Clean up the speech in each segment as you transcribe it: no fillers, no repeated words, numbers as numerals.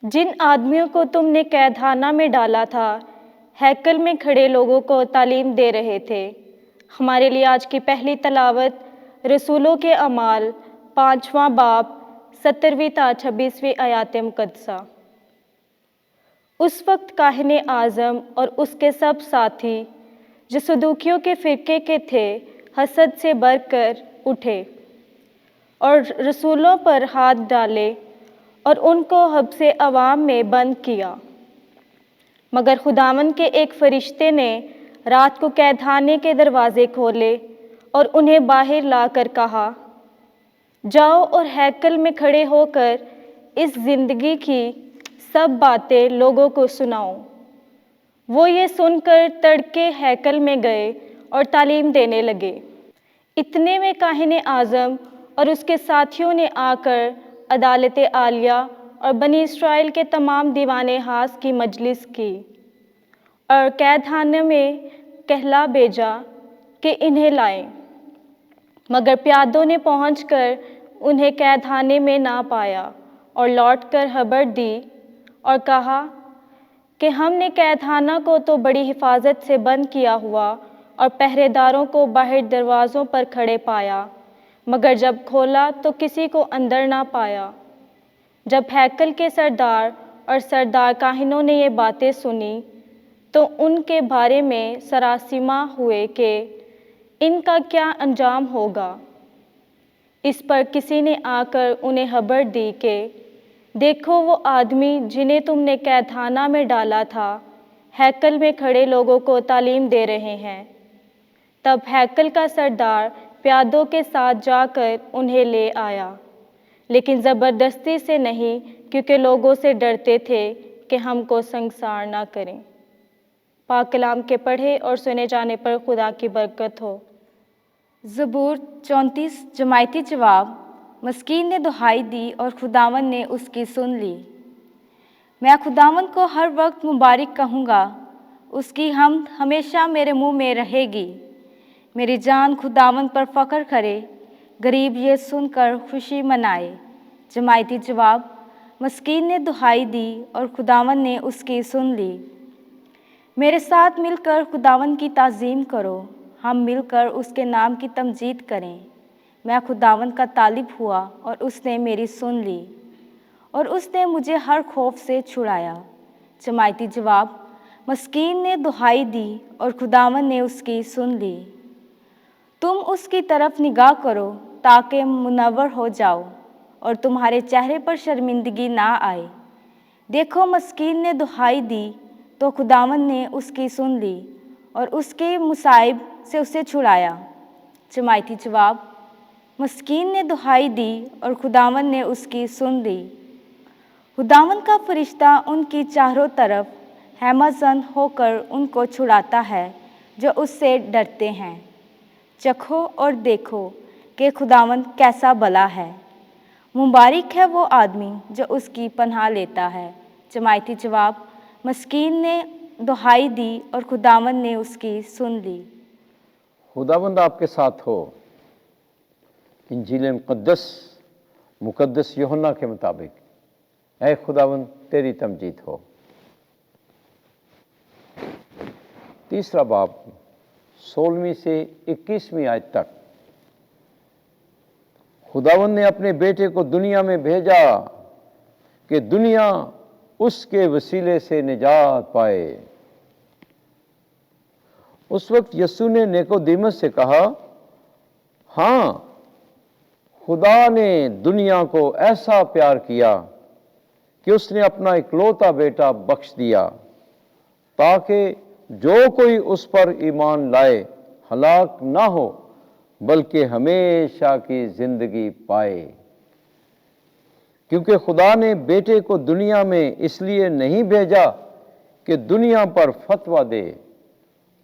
جن آدمیوں کو تم نے قید خانہ میں ڈالا تھا ہیکل میں کھڑے لوگوں کو تعلیم دے رہے تھے۔ ہمارے لیے آج کی پہلی تلاوت رسولوں کے اعمال 5واں باب 17ویں تا 26ویں آیات مقدسہ۔ اس وقت کاہن اعظم اور اس کے سب ساتھی جو صدوقیوں کے فرقے کے تھے حسد سے بھر کر اٹھے اور رسولوں پر ہاتھ ڈالے اور ان کو حبس عوام میں بند کیا۔ مگر خداوند کے ایک فرشتے نے رات کو قید خانے کے دروازے کھولے اور انہیں باہر لا کر کہا، جاؤ اور ہیکل میں کھڑے ہو کر اس زندگی کی سب باتیں لوگوں کو سناؤ۔ وہ یہ سن کر تڑکے ہیکل میں گئے اور تعلیم دینے لگے۔ اتنے میں کاہن اعظم اور اس کے ساتھیوں نے آ کر عدالت عالیہ اور بنی اسرائیل کے تمام دیوان حاض کی مجلس کی اور قید خانے میں کہلا بھیجا کہ انہیں لائیں، مگر پیادوں نے پہنچ کر انہیں قید خانے میں نہ پایا اور لوٹ کر خبر دی اور کہا کہ ہم نے قید خانہ کو تو بڑی حفاظت سے بند کیا ہوا اور پہرے داروں کو باہر دروازوں پر کھڑے پایا، مگر جب کھولا تو کسی کو اندر نہ پایا۔ جب ہیکل کے سردار اور سردار کاہنوں نے یہ باتیں سنی تو ان کے بارے میں سراسیمہ ہوئے کہ ان کا کیا انجام ہوگا۔ اس پر کسی نے آ کر انہیں خبر دی کہ دیکھو وہ آدمی جنہیں تم نے قید خانہ میں ڈالا تھا ہیکل میں کھڑے لوگوں کو تعلیم دے رہے ہیں۔ تب ہیکل کا سردار پیادوں کے ساتھ جا کر انہیں لے آیا، لیکن زبردستی سے نہیں، کیونکہ لوگوں سے ڈرتے تھے کہ ہم کو سنگسار نہ کریں۔ پاک کلام کے پڑھے اور سنے جانے پر خدا کی برکت ہو۔ زبور 34 جماعتی جواب۔ مسکین نے دہائی دی اور خداوند نے اس کی سن لی۔ میں خداوند کو ہر وقت مبارک کہوں گا، اس کی حمد ہمیشہ میرے منہ میں رہے گی۔ میری جان خداوند پر فخر کرے، غریب یہ سن کر خوشی منائے۔ جماعتی جواب۔ مسکین نے دہائی دی اور خداوند نے اس کی سن لی۔ میرے ساتھ مل کر خداوند کی تعظیم کرو، ہم مل کر اس کے نام کی تمجید کریں۔ میں خداوند کا طالب ہوا اور اس نے میری سن لی، اور اس نے مجھے ہر خوف سے چھڑایا۔ جماعتی جواب۔ مسکین نے دہائی دی اور خداوند نے اس کی سن لی۔ تم اس کی طرف نگاہ کرو تاکہ منور ہو جاؤ اور تمہارے چہرے پر شرمندگی نہ آئے۔ دیکھو مسکین نے دہائی دی تو خداوند نے اس کی سن لی اور اس کے مصائب سے اسے چھڑایا۔ جماعتی جواب۔ مسکین نے دہائی دی اور خداوند نے اس کی سن لی۔ خداوند کا فرشتہ ان کی چاروں طرف خیمہ زن ہو کر ان کو چھڑاتا ہے جو اس سے ڈرتے ہیں۔ چکھو اور دیکھو کہ خداوند کیسا بھلا ہے، مبارک ہے وہ آدمی جو اس کی پناہ لیتا ہے۔ جماعتی جواب۔ مسکین نے دہائی دی اور خداوند نے اس کی سن لی۔ خداوند آپ کے ساتھ ہو۔ انجیل مقدس یوحنا کے مطابق اے خداوند تیری تمجید ہو۔ تیسرا باب 16ویں سے 21ویں آیت تک۔ خداوند نے اپنے بیٹے کو دنیا میں بھیجا کہ دنیا اس کے وسیلے سے نجات پائے۔ اس وقت یسوع نے نیکودیمس سے کہا، ہاں، خدا نے دنیا کو ایسا پیار کیا کہ اس نے اپنا اکلوتا بیٹا بخش دیا تاکہ جو کوئی اس پر ایمان لائے ہلاک نہ ہو بلکہ ہمیشہ کی زندگی پائے۔ کیونکہ خدا نے بیٹے کو دنیا میں اس لیے نہیں بھیجا کہ دنیا پر فتویٰ دے،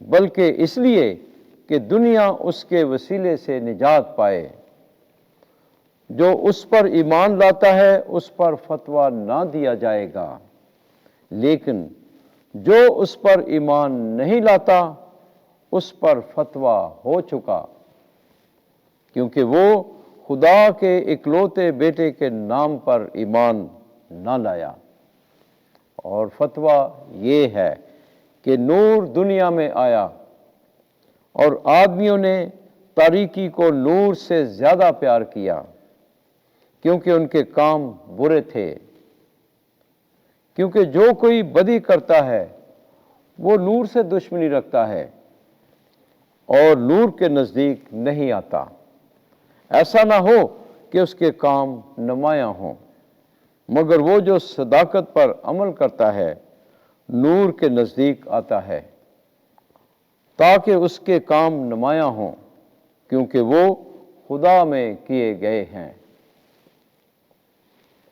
بلکہ اس لیے کہ دنیا اس کے وسیلے سے نجات پائے۔ جو اس پر ایمان لاتا ہے اس پر فتویٰ نہ دیا جائے گا، لیکن جو اس پر ایمان نہیں لاتا اس پر فتویٰ ہو چکا، کیونکہ وہ خدا کے اکلوتے بیٹے کے نام پر ایمان نہ لایا۔ اور فتویٰ یہ ہے کہ نور دنیا میں آیا اور آدمیوں نے تاریکی کو نور سے زیادہ پیار کیا کیونکہ ان کے کام برے تھے، کیونکہ جو کوئی بدی کرتا ہے وہ نور سے دشمنی رکھتا ہے اور نور کے نزدیک نہیں آتا، ایسا نہ ہو کہ اس کے کام نمایاں ہوں، مگر وہ جو صداقت پر عمل کرتا ہے نور کے نزدیک آتا ہے تاکہ اس کے کام نمایاں ہوں، کیونکہ وہ خدا میں کیے گئے ہیں۔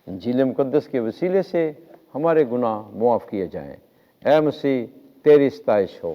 انجیل مقدس کے وسیلے سے ہمارے گناہ معاف کیے جائیں۔ اے مسیح، تیری ستائش ہو۔